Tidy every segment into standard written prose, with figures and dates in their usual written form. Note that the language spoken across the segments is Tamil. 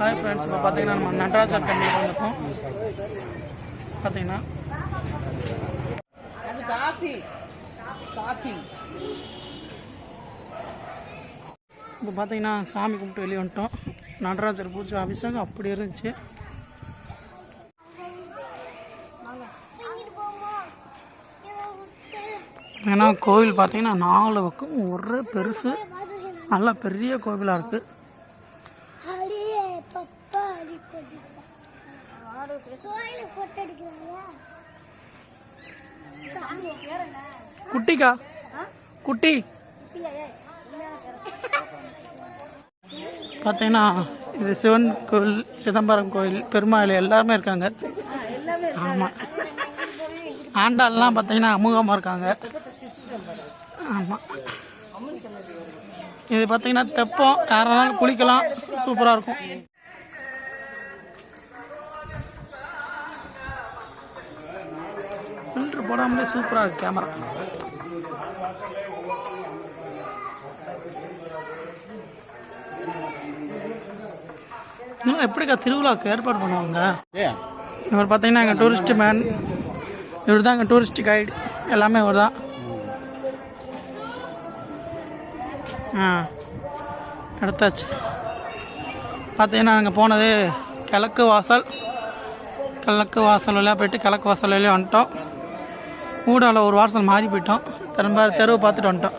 ஹாய் ஃப்ரெண்ட்ஸ், இப்போ பார்த்தீங்கன்னா நம்ம நடராஜர் டெம்பிள் வந்துட்டோம். பார்த்தீங்கன்னா இப்போ பார்த்தீங்கன்னா சாமி கும்பிட்டு வெளியே வந்துட்டோம். நடராஜர் பூஜை அபிஷேகம் அப்படி இருந்துச்சு. ஏன்னா கோவில் பார்த்தீங்கன்னா 4 பக்கம் ஒரே பெருசு, நல்லா பெரிய கோவிலாக இருக்குது. குட்டிக்கா குட்டி பார்த்தீங்கன்னா இது சிவன் கோவில், சிதம்பரம் கோவில், பெருமாள் எல்லாருமே இருக்காங்க. ஆமாம், ஆண்டாள்லாம் பார்த்தீங்கன்னா அமுகமாக இருக்காங்க. ஆமாம், இது பார்த்தீங்கன்னா தெப்பம், யாராலும் குளிக்கலாம், சூப்பராக இருக்கும். ஃபில்ட்ரு போடாமலே சூப்பராக இருக்கு கேமரா. இன்னும் எப்படிக்கா திருவிழாவுக்கு ஏற்பாடு பண்ணுவாங்க? இவர் பார்த்தீங்கன்னா எங்கள் டூரிஸ்ட் மேன், இவர் தான் எங்கள் டூரிஸ்ட் கைடு, எல்லாமே இவர் தான். எடுத்தாச்சு. பார்த்தீங்கன்னா நாங்கள் போனது கிழக்கு வாசல் வழியாக போயிட்டு கிழக்கு வாசல் வழியாக வந்துட்டோம். ஊடால ஒரு வாசல் மாறி போயிட்டோம், திரும்ப தெருவை பார்த்துட்டு வந்துட்டோம்.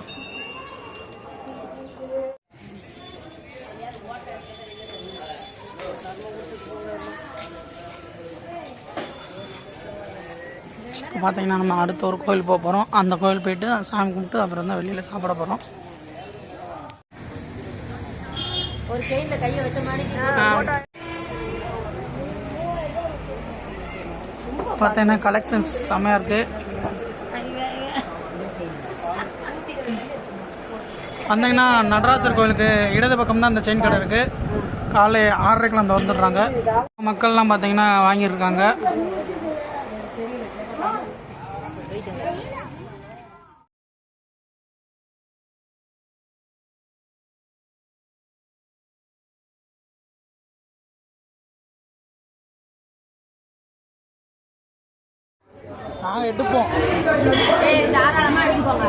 பார்த்தீங்கன்னா நம்ம அடுத்த ஒரு கோயில் போக போகிறோம். அந்த கோயில் போயிட்டு சாமி கும்பிட்டு அப்புறம் தான் வெளியில் சாப்பிட போகிறோம். ஒரு கையில கையை வச்ச மாதிரி பார்த்தீங்கன்னா கலெக்ஷன்ஸ் செம்மையாக இருக்குது. வந்தீங்கன்னா நடராஜர் கோயிலுக்கு இடது பக்கம் தான் அந்த செயின் கடை இருக்குது. காலை 6:30 அந்த வந்துடுறாங்க. மக்கள்லாம் பார்த்தீங்கன்னா வாங்கியிருக்காங்க. நாங்கள் எடுப்போம், தாராளமாக எடுத்துக்கோங்க.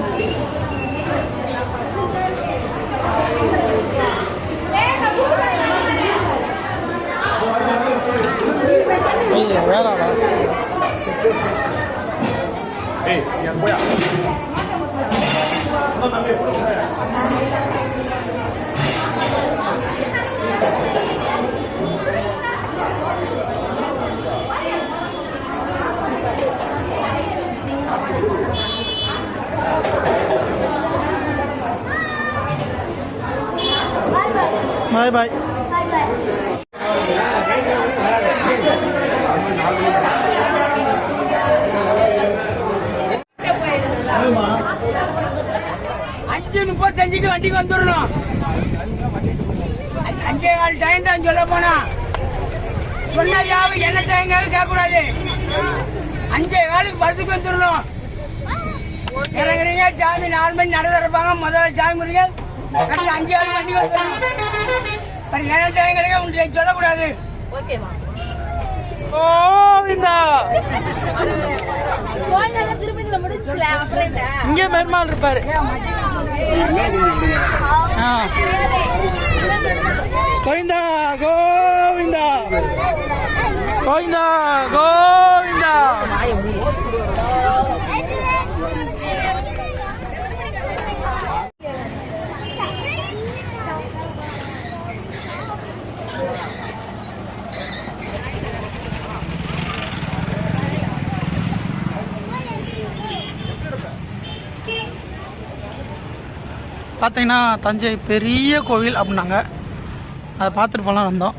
வேறாடா பாய் பாய். அஞ்சு 35 வண்டிக்கு வந்துடணும். 5:15 டைம் தான் சொல்ல போனா. சொன்ன யாவும் என்ன டைங்காவது கேட்கக்கூடாது. 5:15 பஸ்ஸுக்கு வந்துடணும். இறங்குறீங்க, சாமி 4 மணி நட திறப்பாங்க. முதல்ல சாமி முருங்க, 5:15 வண்டிக்கு வந்துடணும். என்ன டைம் கிடைக்க உங்களுக்கு சொல்லக்கூடாது. இங்கே பெருமாள் இருப்பாரு. கோவிந்தா கோவிந்தா கோவிந்தா கோவிந்தா. பார்த்தீங்கன்னா தஞ்சை பெரிய கோவில் அப்படின்னாங்க, அதை பார்த்துட்டு போகலாம் வந்தோம்.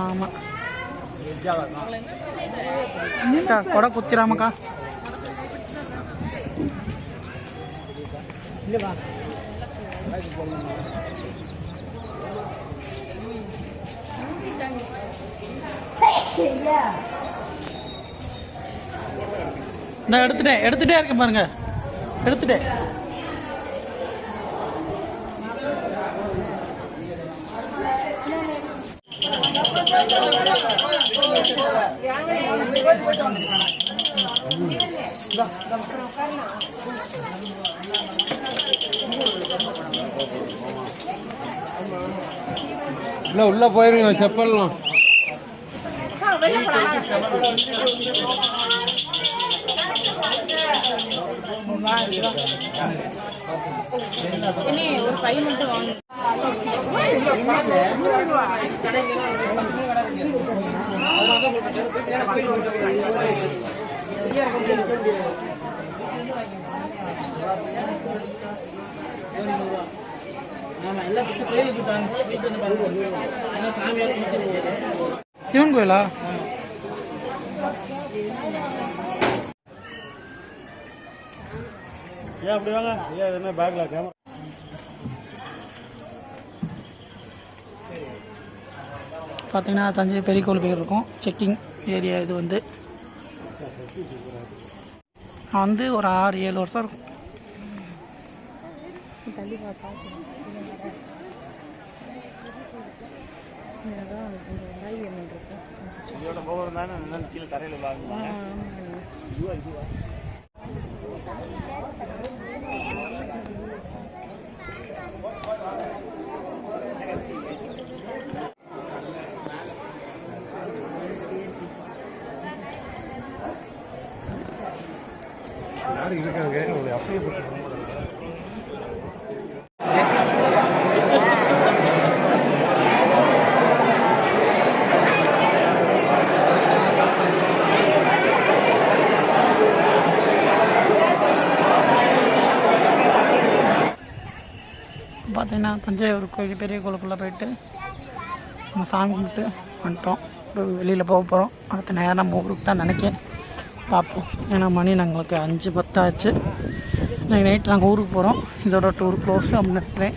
ஆமாம், கொடை குத்திராமக்கா. நான் எடுத்துட்டே இருக்கேன் பாருங்க, எடுத்துட்டேன். இல்லை உள்ளே போயிருங்க செப்பல்லாம். ஒரு பை மட்டும் வாங்க. சிவன் கோயிலா? ஏன் அப்படி வாங்க, ஏன் என்ன பேக்ல கேமரா? பார்த்தீங்கன்னா தஞ்சை பெரிய கோயில் போய் இருக்கும். செக்கிங் ஏரியா இது வந்து ஒரு 6-7 வருஷம் இருக்கும். இதோட போகிறது தானே என்னன்னு கீழே தரையில் வாங்குவாங்க. யாரும் இருக்காங்க அப்படியே பார்த்தீங்கன்னா தஞ்சாவூர் கோயில் பெரிய கோயிலுக்குள்ளே போயிட்டு நம்ம சாமி கும்பிட்டு வந்துட்டோம். இப்போ வெளியில் போக போகிறோம். அடுத்த நேரம் நம்ம ஊருக்கு தான் நினைக்கிறேன். பார்ப்போம். ஏன்னா மணி நாங்களுக்கு 5:10 ஆச்சு. நைட் நாங்கள் ஊருக்கு போகிறோம். இதோட டூர் க்ளோஸ் அப்படின்னு நினைக்கிறேன்.